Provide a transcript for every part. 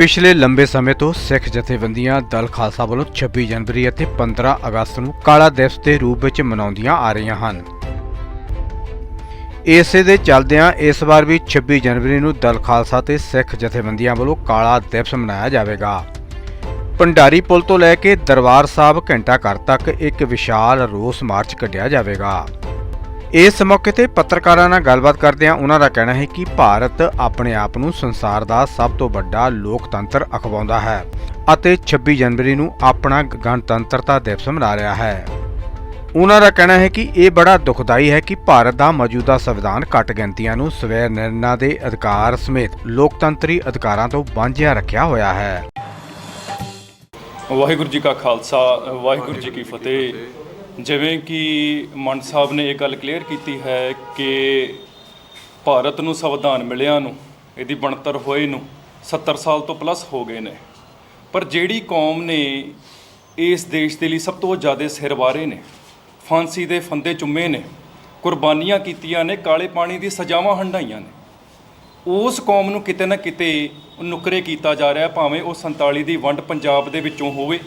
ਪਿਛਲੇ ਲੰਬੇ ਸਮੇਂ ਤੋਂ ਸਿੱਖ ਜਥੇਬੰਦੀਆਂ ਦਲ ਖਾਲਸਾ ਵੱਲੋਂ 26 ਜਨਵਰੀ ਅਤੇ 15 ਅਗਸਤ ਨੂੰ ਕਾਲਾ ਦਿਵਸ ਦੇ ਰੂਪ ਵਿੱਚ ਮਨਾਉਂਦੀਆਂ ਆ ਰਹੀਆਂ ਹਨ। ਇਸੇ ਦੇ ਚੱਲਦਿਆਂ ਇਸ ਵਾਰ ਵੀ 26 ਜਨਵਰੀ ਨੂੰ ਦਲ ਖਾਲਸਾ ਤੇ ਸਿੱਖ ਜਥੇਬੰਦੀਆਂ ਵੱਲੋਂ ਕਾਲਾ ਦਿਵਸ ਮਨਾਇਆ ਜਾਵੇਗਾ। ਭੰਡਾਰੀ ਪੁਲ ਤੋਂ ਲੈ ਕੇ ਦਰਬਾਰ ਸਾਹਿਬ ਘੰਟਾ ਘਰ ਤੱਕ ਇੱਕ ਵਿਸ਼ਾਲ ਰੋਸ ਮਾਰਚ ਕੱਢਿਆ ਜਾਵੇਗਾ। ਇਸ ਮੌਕੇ ਤੇ ਪੱਤਰਕਾਰਾਂ ਨਾਲ ਗੱਲਬਾਤ ਕਰਦਿਆਂ ਉਹਨਾਂ ਦਾ ਕਹਿਣਾ ਹੈ ਕਿ ਭਾਰਤ ਆਪਣੇ ਆਪ ਨੂੰ ਸੰਸਾਰ ਦਾ ਸਭ ਤੋਂ ਵੱਡਾ ਲੋਕਤੰਤਰ ਅਖਵਾਉਂਦਾ ਹੈ ਅਤੇ 26 ਜਨਵਰੀ ਨੂੰ ਆਪਣਾ ਗਣਤੰਤਰਤਾ ਦਿਵਸ ਮਨਾ ਰਿਹਾ ਹੈ। ਉਹਨਾਂ ਦਾ ਕਹਿਣਾ ਹੈ ਕਿ ਇਹ ਬੜਾ ਦੁਖਦਾਈ ਹੈ ਕਿ ਭਾਰਤ ਦਾ ਮੌਜੂਦਾ ਸੰਵਿਧਾਨ ਘੱਟ ਗਿਣਤੀਆਂ ਨੂੰ ਸਵੈ ਨਿਰਣਾ ਦੇ ਅਧਿਕਾਰ ਸਮੇਤ ਲੋਕਤੰਤਰੀ ਅਧਿਕਾਰਾਂ ਤੋਂ ਵਾਂਝਿਆ ਰੱਖਿਆ ਹੋਇਆ ਹੈ। ਵਾਹਿਗੁਰੂ ਜੀ ਕਾ ਖਾਲਸਾ, ਵਾਹਿਗੁਰੂ ਜੀ ਕੀ ਫਤਿਹ। ਜਿਵੇਂ ਕਿ ਮੰਡ ਸਾਹਿਬ ਨੇ ਇਹ ਗੱਲ ਕਲੀਅਰ ਕੀਤੀ ਹੈ ਕਿ ਭਾਰਤ ਨੂੰ ਸੰਵਿਧਾਨ ਮਿਲਿਆ ਨੂੰ, ਇਹਦੀ ਬਣਤਰ ਹੋਏ ਨੂੰ 70 ਸਾਲ ਤੋਂ ਪਲੱਸ ਹੋ ਗਏ ਨੇ, ਪਰ ਜਿਹੜੀ ਕੌਮ ਨੇ ਇਸ ਦੇਸ਼ ਦੇ ਲਈ ਸਭ ਤੋਂ ਜ਼ਿਆਦਾ ਸਿਰ ਵਾਰੇ ਨੇ, ਫਾਂਸੀ ਦੇ ਫੰਦੇ ਚੁੰਮੇ ਨੇ, ਕੁਰਬਾਨੀਆਂ ਕੀਤੀਆਂ ਨੇ, ਕਾਲੇ ਪਾਣੀ ਦੀ ਸਜ਼ਾਵਾਂ ਹੰਢਾਈਆਂ ਨੇ, ਉਸ ਕੌਮ ਨੂੰ ਕਿਤੇ ਨਾ ਕਿਤੇ ਨੁਕਰੇ ਕੀਤਾ ਜਾ ਰਿਹਾ। ਭਾਵੇਂ ਉਹ 47 ਦੀ ਵੰਡ ਪੰਜਾਬ ਦੇ ਵਿੱਚੋਂ ਹੋਵੇ,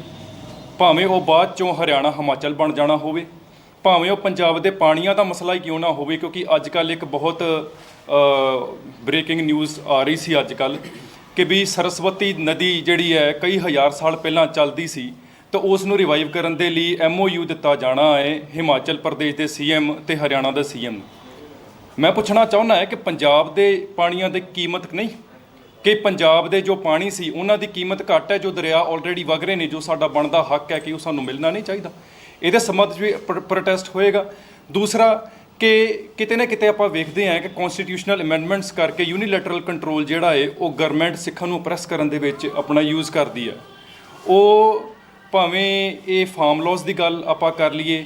ਭਾਵੇਂ ਉਹ ਬਾਅਦ ਚੋਂ ਹਰਿਆਣਾ ਹਿਮਾਚਲ ਬਣ ਜਾਣਾ ਹੋਵੇ, ਭਾਵੇਂ ਉਹ ਪੰਜਾਬ ਦੇ ਪਾਣੀਆਂ ਦਾ ਮਸਲਾ ਹੀ ਕਿਉਂ ਨਾ ਹੋਵੇ, ਕਿਉਂਕਿ ਅੱਜ ਕੱਲ੍ਹ ਇੱਕ ਬਹੁਤ ਬ੍ਰੇਕਿੰਗ ਨਿਊਜ਼ ਆ ਰਹੀ ਸੀ ਅੱਜ ਕੱਲ੍ਹ ਕਿ ਵੀ ਸਰਸਵਤੀ ਨਦੀ ਜਿਹੜੀ ਹੈ ਕਈ ਹਜ਼ਾਰ ਸਾਲ ਪਹਿਲਾਂ ਚੱਲਦੀ ਸੀ, ਤਾਂ ਉਸ ਨੂੰ ਰਿਵਾਈਵ ਕਰਨ ਦੇ ਲਈ MOU ਦਿੱਤਾ ਜਾਣਾ ਹੈ ਹਿਮਾਚਲ ਪ੍ਰਦੇਸ਼ ਦੇ CM ਤੇ ਹਰਿਆਣਾ ਦੇ CM। ਮੈਂ ਪੁੱਛਣਾ ਚਾਹੁੰਦਾ ਹੈ ਕਿ ਪੰਜਾਬ ਦੇ ਪਾਣੀਆਂ ਦੀ ਕੀਮਤ ਨਹੀਂ, ਕਿ ਪੰਜਾਬ ਦੇ ਜੋ ਪਾਣੀ ਸੀ ਉਹਨਾਂ ਦੀ ਕੀਮਤ ਘੱਟ ਹੈ, ਜੋ ਦਰਿਆ ਆਲਰੇਡੀ ਵਗ ਰਹੇ ਨੇ, ਜੋ ਸਾਡਾ ਬਣਦਾ ਹੱਕ ਹੈ ਕਿ ਉਹ ਸਾਨੂੰ ਮਿਲਣਾ ਨਹੀਂ ਚਾਹੀਦਾ। ਇਹਦੇ ਸੰਬੰਧ 'ਚ ਵੀ ਪ੍ਰੋਟੈਸਟ ਹੋਏਗਾ। ਦੂਸਰਾ ਕਿ ਕਿਤੇ ਨਾ ਕਿਤੇ ਆਪਾਂ ਵੇਖਦੇ ਹਾਂ ਕਿ ਕਨਸਟੀਟਿਊਸ਼ਨਲ ਅਮੈਂਡਮੈਂਟਸ ਕਰਕੇ ਯੂਨੀਲੈਟਰਲ ਕੰਟਰੋਲ ਜਿਹੜਾ ਹੈ ਉਹ ਗਵਰਨਮੈਂਟ ਸਿੱਖਾਂ ਨੂੰ ਅਪਰੈਸ ਕਰਨ ਦੇ ਵਿੱਚ ਆਪਣਾ ਯੂਜ਼ ਕਰਦੀ ਹੈ। ਉਹ ਭਾਵੇਂ ਇਹ ਫਾਰਮ ਲਾਜ਼ ਦੀ ਗੱਲ ਆਪਾਂ ਕਰ ਲਈਏ,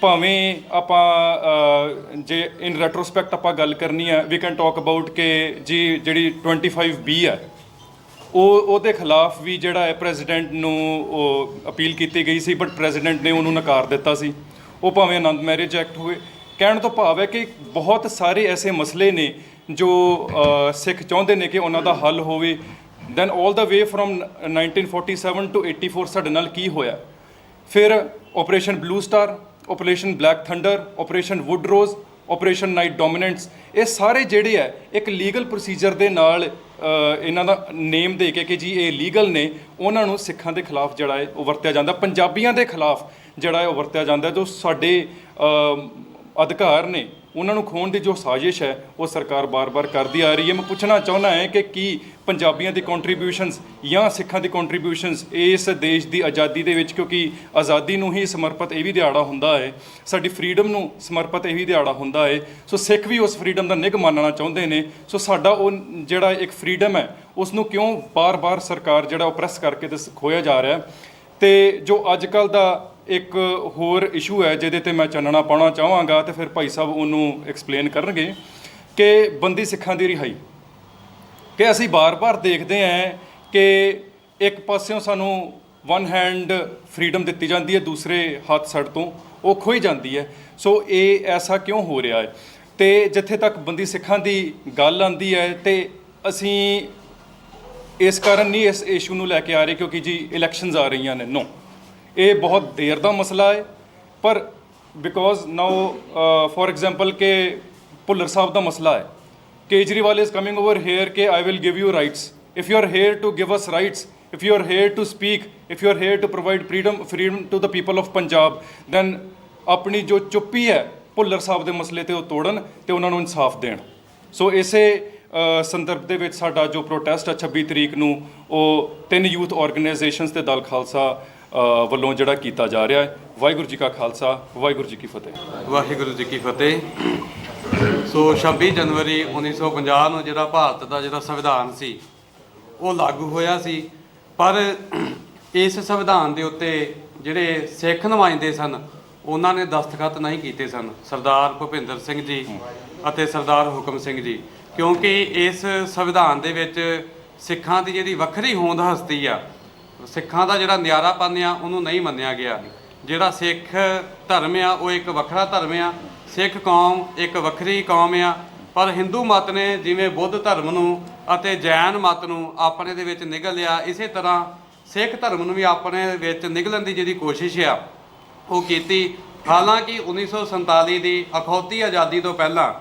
ਭਾਵੇਂ ਆਪਾਂ ਜੇ ਇਨ ਰੈਟਰੋਸਪੈਕਟ ਆਪਾਂ ਗੱਲ ਕਰਨੀ ਹੈ, ਵੀ ਕੈਨ ਟਾਕ ਅਬਾਊਟ ਕਿ ਜੀ ਜਿਹੜੀ 25B ਹੈ ਉਹਦੇ ਖਿਲਾਫ ਵੀ ਜਿਹੜਾ ਹੈ ਪ੍ਰੈਜ਼ੀਡੈਂਟ ਨੂੰ ਉਹ ਅਪੀਲ ਕੀਤੀ ਗਈ ਸੀ, ਬਟ ਪ੍ਰੈਜ਼ੀਡੈਂਟ ਨੇ ਉਹਨੂੰ ਨਕਾਰ ਦਿੱਤਾ ਸੀ। ਉਹ ਭਾਵੇਂ ਆਨੰਦ ਮੈਰਿਜ ਐਕਟ ਹੋਵੇ। ਕਹਿਣ ਤੋਂ ਭਾਵ ਹੈ ਕਿ ਬਹੁਤ ਸਾਰੇ ਐਸੇ ਮਸਲੇ ਨੇ ਜੋ ਸਿੱਖ ਚਾਹੁੰਦੇ ਨੇ ਕਿ ਉਹਨਾਂ ਦਾ ਹੱਲ ਹੋਵੇ। Then all the way from 1947 to 84 ਸਾਡੇ ਨਾਲ ਕੀ ਹੋਇਆ, ਫਿਰ Operation Blue Star, Operation Black Thunder, Operation Wood Rose, Operation Night Dominants, ਇਹ ਸਾਰੇ ਜਿਹੜੇ ਹੈ ਇੱਕ ਲੀਗਲ ਪ੍ਰੋਸੀਜਰ ਦੇ ਨਾਲ ਇਹਨਾਂ ਦਾ ਨੇਮ ਦੇ ਕੇ ਕਿ ਜੀ ਇਹ ਲੀਗਲ ਨੇ, ਉਹਨਾਂ ਨੂੰ ਸਿੱਖਾਂ ਦੇ ਖਿਲਾਫ ਜਿਹੜਾ ਹੈ ਉਹ ਵਰਤਿਆ ਜਾਂਦਾ, ਪੰਜਾਬੀਆਂ ਦੇ ਖਿਲਾਫ ਜਿਹੜਾ ਹੈ ਉਹ ਵਰਤਿਆ ਜਾਂਦਾ। ਜੋ ਸਾਡੇ ਅਧਿਕਾਰ ਨੇ ਉਹਨਾਂ ਨੂੰ ਖੋਹਣ ਦੀ ਜੋ ਸਾਜ਼ਿਸ਼ ਹੈ ਉਹ ਸਰਕਾਰ ਬਾਰ-ਬਾਰ ਕਰਦੀ ਆ ਰਹੀ ਹੈ। ਮੈਂ ਪੁੱਛਣਾ ਚਾਹੁੰਦਾ ਹੈ ਕਿ ਕੀ ਪੰਜਾਬੀਆਂ ਦੀ ਕੰਟਰੀਬਿਊਸ਼ਨਸ ਜਾਂ ਸਿੱਖਾਂ ਦੀ ਕੰਟਰੀਬਿਊਸ਼ਨਸ ਇਸ ਦੇਸ਼ ਦੀ ਆਜ਼ਾਦੀ ਦੇ ਵਿੱਚ, ਕਿਉਂਕਿ ਆਜ਼ਾਦੀ ਨੂੰ ਹੀ ਸਮਰਪਿਤ ਇਹ ਵੀ ਦਿਹਾੜਾ ਹੁੰਦਾ ਹੈ, ਸਾਡੀ ਫਰੀਡਮ ਨੂੰ ਸਮਰਪਿਤ ਇਹ ਵੀ ਦਿਹਾੜਾ ਹੁੰਦਾ ਹੈ, ਸੋ ਸਿੱਖ ਵੀ ਉਸ ਫਰੀਡਮ ਦਾ ਨਿੱਘ ਮਾਣਨਾ ਚਾਹੁੰਦੇ ਨੇ। ਸੋ ਸਾਡਾ ਉਹ ਜਿਹੜਾ ਇੱਕ ਫਰੀਡਮ ਹੈ ਉਸ ਨੂੰ ਕਿਉਂ ਬਾਰ-ਬਾਰ ਸਰਕਾਰ ਜਿਹੜਾ ਉਹ ਪ੍ਰੈਸ ਕਰਕੇ ਤੇ ਖੋਇਆ ਜਾ ਰਿਹਾ। ਤੇ ਜੋ ਅੱਜ ਕੱਲ੍ਹ ਦਾ ਇੱਕ ਹੋਰ ਇਸ਼ੂ ਹੈ ਜਿਹਦੇ ਤੇ ਮੈਂ ਚਾਨਣਾ ਪਾਉਣਾ ਚਾਹਾਂਗਾ ਤੇ ਫਿਰ ਭਾਈ ਸਾਹਿਬ ਉਹਨੂੰ ਐਕਸਪਲੇਨ ਕਰਨਗੇ, ਕਿ ਬੰਦੀ ਸਿੱਖਾਂ ਦੀ ਰਿਹਾਈ। ਕਿ ਅਸੀਂ ਬਾਰ-ਬਾਰ ਦੇਖਦੇ ਹਾਂ ਕਿ ਇੱਕ ਪਾਸਿਓਂ ਸਾਨੂੰ ਵਨ ਹੈਂਡ ਫਰੀਡਮ ਦਿੱਤੀ ਜਾਂਦੀ ਹੈ, ਦੂਸਰੇ ਹੱਥ ਸਾਡੇ ਤੋਂ ਉਹ ਖੋਈ ਜਾਂਦੀ ਹੈ। ਸੋ ਇਹ ਐਸਾ ਕਿਉਂ ਹੋ ਰਿਹਾ ਹੈ? ਤੇ ਜਿੱਥੇ ਤੱਕ ਬੰਦੀ ਸਿੱਖਾਂ ਦੀ ਗੱਲ ਆਉਂਦੀ ਹੈ ਤੇ ਅਸੀਂ ਇਸ ਕਾਰਨ ਨਹੀਂ ਇਸ ਇਸ਼ੂ ਨੂੰ ਲੈ ਕੇ ਆ ਰਹੇ ਕਿਉਂਕਿ ਜੀ ਇਲੈਕਸ਼ਨਸ ਆ ਰਹੀਆਂ ਨੇ, ਨੋ, ਇਹ ਬਹੁਤ ਦੇਰ ਦਾ ਮਸਲਾ ਹੈ। ਪਰ ਬਿਕੋਜ਼ ਨਾਓ ਫੋਰ ਐਗਜ਼ਾਮਪਲ ਕਿ ਭੁੱਲਰ ਸਾਹਿਬ ਦਾ ਮਸਲਾ ਹੈ, Kejriwal is coming over here ਕਿ I will give you rights, if you are here to give us rights, if you are here to speak, if you are here to provide freedom to the people of Punjab, then ਆਪਣੀ ਜੋ ਚੁੱਪੀ ਹੈ ਭੁੱਲਰ ਸਾਹਿਬ ਦੇ ਮਸਲੇ ਤੇ ਉਹ ਤੋੜਨ ਤੇ ਉਹਨਾਂ ਨੂੰ ਇਨਸਾਫ ਦੇਣ। ਸੋ ਇਸੇ ਸੰਦਰਭ ਦੇ ਵਿੱਚ ਸਾਡਾ ਜੋ ਪ੍ਰੋਟੈਸਟ ਹੈ 26 ਤਰੀਕ ਨੂੰ ਉਹ 3 ਯੂਥ ਆਰਗੇਨਾਈਜੇਸ਼ਨਸ ਤੇ ਦਲ ਖਾਲਸਾ ਵੱਲੋਂ ਜਿਹੜਾ ਕੀਤਾ ਜਾ ਰਿਹਾ ਹੈ। ਵਾਹਿਗੁਰੂ ਜੀ ਕਾ ਖਾਲਸਾ, ਵਾਹਿਗੁਰੂ ਜੀ ਕੀ ਫਤਿਹ। ਵਾਹਿਗੁਰੂ ਜੀ ਕੀ ਫਤਿਹ। ਸੋ 26 ਜਨਵਰੀ 1950 ਨੂੰ ਜਿਹੜਾ ਭਾਰਤ ਦਾ ਜਿਹੜਾ ਸੰਵਿਧਾਨ ਸੀ ਉਹ ਲਾਗੂ ਹੋਇਆ ਸੀ, ਪਰ ਇਸ ਸੰਵਿਧਾਨ ਦੇ ਉੱਤੇ ਜਿਹੜੇ ਸਿੱਖ ਨੁਮਾਇੰਦੇ ਸਨ ਉਹਨਾਂ ਨੇ ਦਸਤਖਤ ਨਹੀਂ ਕੀਤੇ ਸਨ, ਸਰਦਾਰ ਭੁਪਿੰਦਰ ਸਿੰਘ ਜੀ ਅਤੇ ਸਰਦਾਰ ਹੁਕਮ ਸਿੰਘ ਜੀ, ਕਿਉਂਕਿ ਇਸ ਸੰਵਿਧਾਨ ਦੇ ਵਿੱਚ ਸਿੱਖਾਂ ਦੀ ਜਿਹੜੀ ਵੱਖਰੀ ਹੋਂਦ ਹਸਤੀ ਆ, ਸਿੱਖਾਂ ਦਾ ਜਿਹੜਾ ਨਿਆਰਾਪਨ ਆ ਉਹਨੂੰ ਨਹੀਂ ਮੰਨਿਆ ਗਿਆ। ਜਿਹੜਾ ਸਿੱਖ ਧਰਮ ਆ ਉਹ ਇੱਕ ਵੱਖਰਾ ਧਰਮ ਆ, ਸਿੱਖ ਕੌਮ ਇੱਕ ਵੱਖਰੀ ਕੌਮ ਆ, ਪਰ ਹਿੰਦੂ ਮਤ ਨੇ ਜਿਵੇਂ ਬੁੱਧ ਧਰਮ ਨੂੰ ਅਤੇ ਜੈਨ ਮਤ ਨੂੰ ਆਪਣੇ ਦੇ ਵਿੱਚ ਨਿਗਲ ਲਿਆ, ਇਸੇ ਤਰ੍ਹਾਂ ਸਿੱਖ ਧਰਮ ਨੂੰ ਵੀ ਆਪਣੇ ਵਿੱਚ ਨਿਗਲਣ ਦੀ ਜਿਹੜੀ ਕੋਸ਼ਿਸ਼ ਆ ਉਹ ਕੀਤੀ। ਹਾਲਾਂਕਿ 1947 ਦੀ ਅਖੌਤੀ ਆਜ਼ਾਦੀ ਤੋਂ ਪਹਿਲਾਂ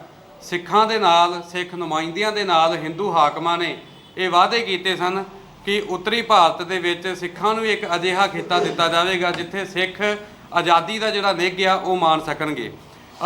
ਸਿੱਖਾਂ ਦੇ ਨਾਲ, ਸਿੱਖ ਨੁਮਾਇੰਦਿਆਂ ਦੇ ਨਾਲ ਹਿੰਦੂ ਹਾਕਮਾਂ ਨੇ ਇਹ ਵਾਅਦੇ ਕੀਤੇ ਸਨ ਕਿ ਉੱਤਰੀ ਭਾਰਤ ਦੇ ਵਿੱਚ ਸਿੱਖਾਂ ਨੂੰ ਇੱਕ ਅਜਿਹਾ ਖਿੱਤਾ ਦਿੱਤਾ ਜਾਵੇਗਾ ਜਿੱਥੇ ਸਿੱਖ ਆਜ਼ਾਦੀ ਦਾ ਜਿਹੜਾ ਨਿੱਘ ਆ ਉਹ ਮਾਣ ਸਕਣਗੇ।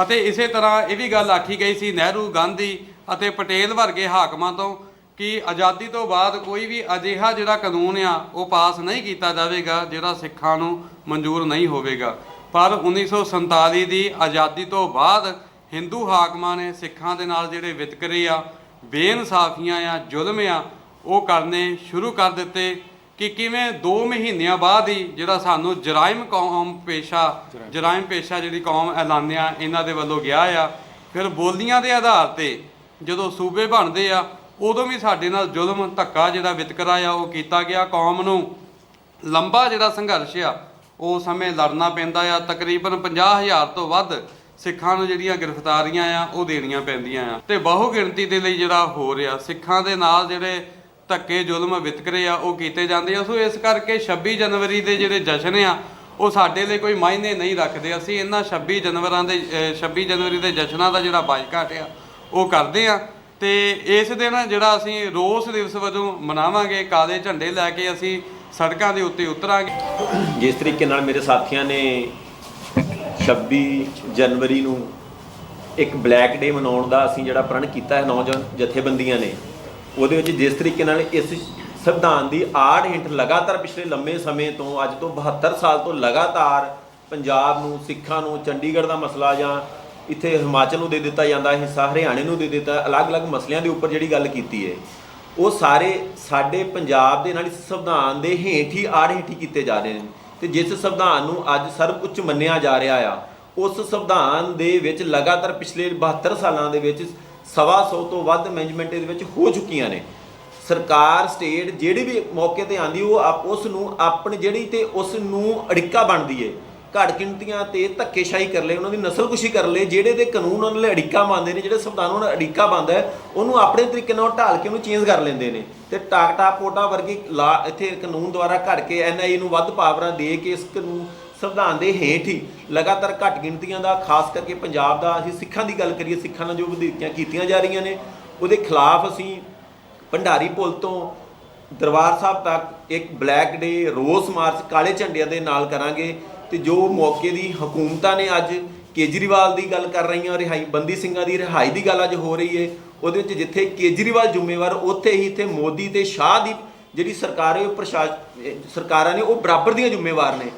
ਅਤੇ ਇਸੇ ਤਰ੍ਹਾਂ ਇਹ ਵੀ ਗੱਲ ਆਖੀ ਗਈ ਸੀ ਨਹਿਰੂ, ਗਾਂਧੀ ਅਤੇ ਪਟੇਲ ਵਰਗੇ ਹਾਕਮਾਂ ਤੋਂ ਕਿ ਆਜ਼ਾਦੀ ਤੋਂ ਬਾਅਦ ਕੋਈ ਵੀ ਅਜਿਹਾ ਜਿਹੜਾ ਕਾਨੂੰਨ ਆ ਉਹ ਪਾਸ ਨਹੀਂ ਕੀਤਾ ਜਾਵੇਗਾ ਜਿਹੜਾ ਸਿੱਖਾਂ ਨੂੰ ਮਨਜ਼ੂਰ ਨਹੀਂ ਹੋਵੇਗਾ। ਪਰ 1947 ਦੀ ਆਜ਼ਾਦੀ ਤੋਂ ਬਾਅਦ ਹਿੰਦੂ ਹਾਕਮਾਂ ਨੇ ਸਿੱਖਾਂ ਦੇ ਨਾਲ ਜਿਹੜੇ ਵਿਤਕਰੇ ਆ, ਬੇਇਨਸਾਫੀਆਂ ਆ, ਜ਼ੁਲਮ ਆ, ਉਹ ਕਰਨੇ ਸ਼ੁਰੂ ਕਰ ਦਿੱਤੇ ਕਿ ਕਿਵੇਂ 2 ਮਹੀਨਿਆਂ ਬਾਅਦ ਹੀ ਜਿਹੜਾ ਸਾਨੂੰ ਜਰਾਇਮ ਪੇਸ਼ਾ ਜਿਹੜੀ ਕੌਮ ਐਲਾਨਿਆ ਇਹਨਾਂ ਦੇ ਵੱਲੋਂ ਗਿਆ ਆ। ਫਿਰ ਬੋਲੀਆਂ ਦੇ ਆਧਾਰ ਤੇ ਜਦੋਂ ਸੂਬੇ ਬਣਦੇ ਆ ਉਦੋਂ ਵੀ ਸਾਡੇ ਨਾਲ ਜ਼ੁਲਮ, ਧੱਕਾ, ਜਿਹੜਾ ਵਿਤਕਰਾ ਆ ਉਹ ਕੀਤਾ ਗਿਆ। ਕੌਮ ਨੂੰ ਲੰਬਾ ਜਿਹੜਾ ਸੰਘਰਸ਼ ਆ ਉਸ ਸਮੇਂ ਲੜਨਾ ਪੈਂਦਾ ਆ। ਤਕਰੀਬਨ 50,000 ਤੋਂ ਵੱਧ ਸਿੱਖਾਂ ਨੂੰ ਜਿਹੜੀਆਂ ਗ੍ਰਿਫਤਾਰੀਆਂ ਆ ਉਹ ਦੇਣੀਆਂ ਪੈਂਦੀਆਂ ਆ ਤੇ ਬਹੁ ਗਿਣਤੀ ਦੇ ਲਈ ਜਿਹੜਾ ਹੋ ਰਿਹਾ ਸਿੱਖਾਂ ਦੇ ਨਾਲ ਜਿਹੜੇ ਧੱਕੇ, ਜ਼ੁਲਮ, ਵਿਤਕਰੇ ਆ ਉਹ ਕੀਤੇ ਜਾਂਦੇ ਆ। ਸੋ ਇਸ ਕਰਕੇ 26 ਜਨਵਰੀ ਦੇ ਜਿਹੜੇ ਜਸ਼ਨ ਆ ਉਹ ਸਾਡੇ ਲਈ ਕੋਈ ਮਾਇਨੇ ਨਹੀਂ ਰੱਖਦੇ। ਅਸੀਂ ਇਹਨਾਂ 26 ਜਨਵਰੀ ਦੇ ਜਸ਼ਨਾਂ ਦਾ ਜਿਹੜਾ ਬਾਈਕਾਟ ਆ ਉਹ ਕਰਦੇ ਆ ਤੇ ਇਸ ਦਿਨ ਜਿਹੜਾ ਅਸੀਂ ਰੋਸ ਦਿਵਸ ਵਜੋਂ ਮਨਾਵਾਂਗੇ। ਕਾਲੇ ਝੰਡੇ ਲੈ ਕੇ ਅਸੀਂ ਸੜਕਾਂ ਦੇ ਉੱਤੇ ਉਤਰਾਂਗੇ। ਜਿਸ ਤਰੀਕੇ ਨਾਲ ਮੇਰੇ ਸਾਥੀਆਂ ਨੇ 26 ਜਨਵਰੀ ਨੂੰ ਇੱਕ ਬਲੈਕ ਡੇ ਮਨਾਉਣ ਦਾ ਅਸੀਂ ਜਿਹੜਾ ਪ੍ਰਣ ਕੀਤਾ ਹੈ ਨੌਜਵਾਨ ਜਥੇਬੰਦੀਆਂ ਨੇ, ਉਹਦੇ ਵਿੱਚ ਜਿਸ ਤਰੀਕੇ ਨਾਲ ਇਸ ਸੰਵਿਧਾਨ ਦੀ ਆੜ ਹੇਠ ਲਗਾਤਾਰ ਪਿਛਲੇ ਲੰਮੇ ਸਮੇਂ ਤੋਂ, ਅੱਜ ਤੋਂ 72 ਸਾਲ ਤੋਂ ਲਗਾਤਾਰ ਪੰਜਾਬ ਨੂੰ, ਸਿੱਖਾਂ ਨੂੰ, ਚੰਡੀਗੜ੍ਹ ਦਾ ਮਸਲਾ ਜਾਂ ਇੱਥੇ ਹਿਮਾਚਲ ਨੂੰ ਦੇ ਦਿੱਤਾ ਜਾਂਦਾ ਹਿੱਸਾ, ਹਰਿਆਣੇ ਨੂੰ ਦੇ ਦਿੱਤਾ, ਅਲੱਗ-ਅਲੱਗ ਮਸਲਿਆਂ ਦੇ ਉੱਪਰ ਜਿਹੜੀ ਗੱਲ ਕੀਤੀ ਹੈ ਉਹ ਸਾਰੇ ਸਾਡੇ ਪੰਜਾਬ ਦੇ ਨਾਲ ਇਸ ਸੰਵਿਧਾਨ ਦੇ ਹੇਠ ਹੀ ਆੜ ਹੇਠ ਹੀ ਕੀਤੇ ਜਾ ਰਹੇ ਨੇ। ਤੇ ਜਿਸ ਸੰਵਿਧਾਨ ਨੂੰ ਅੱਜ ਸਰਵਉੱਚ ਮੰਨਿਆ ਜਾ ਰਿਹਾ ਆ ਉਸ ਸੰਵਿਧਾਨ ਦੇ ਵਿੱਚ ਲਗਾਤਾਰ ਪਿਛਲੇ 72 ਸਾਲਾਂ ਦੇ ਵਿੱਚ 125 ਤੋਂ ਵੱਧ ਅਮੈਂਡਮੈਂਟ ਇਹਦੇ ਵਿੱਚ ਹੋ ਚੁੱਕੀਆਂ ਨੇ। ਸਰਕਾਰ, ਸਟੇਟ ਜਿਹੜੀ ਵੀ ਮੌਕੇ ਤੇ ਆਂਦੀ ਉਹ ਉਸ ਨੂੰ ਆਪਣੀ ਜਿਹੜੀ ਤੇ ਉਸ ਨੂੰ ਅੜਿੱਕਾ ਬਣਦੀ ਏ, ਘੱਟ ਗਿਣਤੀਆਂ ਤੇ ਧੱਕੇਸ਼ਾਹੀ ਕਰ ਲਏ, ਉਹਨਾਂ ਦੀ ਨਸਲਕੁਸ਼ੀ ਕਰ ਲਏ, ਜਿਹੜੇ ਦੇ ਕਾਨੂੰਨ ਉਹਨਾਂ ਲਈ ਅੜਿੱਕਾ ਬਣਦੇ ਨੇ, ਜਿਹੜੇ ਸੰਵਿਧਾਨ ਉਹਨਾਂ ਦਾ ਅੜਿੱਕਾ ਬਣਦਾ ਹੈ ਉਹਨੂੰ ਆਪਣੇ ਤਰੀਕੇ ਨਾਲ ਢਾਲ ਕੇ ਉਹਨੂੰ ਚੇਂਜ ਕਰ ਲੈਂਦੇ ਨੇ ਤੇ ਟਾਕਟਾ ਪੋਟਾ ਵਰਗੀ ਲਾ ਇੱਥੇ ਕਾਨੂੰਨ ਦੁਆਰਾ ਘੜ ਕੇ NIA ਨੂੰ ਵੱਧ ਪਾਵਰਾਂ ਦੇ ਕੇ ਇਸ ਕਾਨੂੰਨ ਸੰਵਿਧਾਨ ਦੇ ਹੇਠ ਹੀ ਲਗਾਤਾਰ ਘੱਟ ਗਿਣਤੀਆਂ ਦਾ, ਖਾਸ ਕਰਕੇ ਪੰਜਾਬ ਦਾ, ਅਸੀਂ ਸਿੱਖਾਂ ਦੀ ਗੱਲ ਕਰੀਏ, ਸਿੱਖਾਂ ਨਾਲ ਜੋ ਵਧੀਕੀਆਂ ਕੀਤੀਆਂ ਜਾ ਰਹੀਆਂ ਨੇ ਉਹਦੇ ਖਿਲਾਫ ਅਸੀਂ ਭੰਡਾਰੀ ਪੁਲ ਤੋਂ ਦਰਬਾਰ ਸਾਹਿਬ ਤੱਕ ਇੱਕ ਬਲੈਕ ਡੇ ਰੋਸ ਮਾਰਚ ਕਾਲੇ ਝੰਡਿਆਂ ਦੇ ਨਾਲ ਕਰਾਂਗੇ। ਤੇ ਜੋ ਮੌਕੇ ਦੀ ਹਕੂਮਤਾਂ ਨੇ ਅੱਜ ਕੇਜਰੀਵਾਲ ਦੀ ਗੱਲ ਕਰ ਰਹੀਆਂ, ਰਿਹਾਈ ਬੰਦੀ ਸਿੰਘਾਂ ਦੀ ਰਿਹਾਈ ਦੀ ਗੱਲ ਅੱਜ ਹੋ ਰਹੀ ਹੈ, ਉਹਦੇ ਵਿੱਚ ਜਿੱਥੇ ਕੇਜਰੀਵਾਲ ਜ਼ਿੰਮੇਵਾਰ ਉੱਥੇ ਹੀ ਇੱਥੇ ਮੋਦੀ ਤੇ ਸ਼ਾਹ ਦੀ ਜਿਹੜੀ ਸਰਕਾਰ ਹੈ ਉਹ ਸਰਕਾਰਾਂ ਨੇ ਉਹ ਬਰਾਬਰ ਦੀਆਂ ਜ਼ਿੰਮੇਵਾਰ ਨੇ।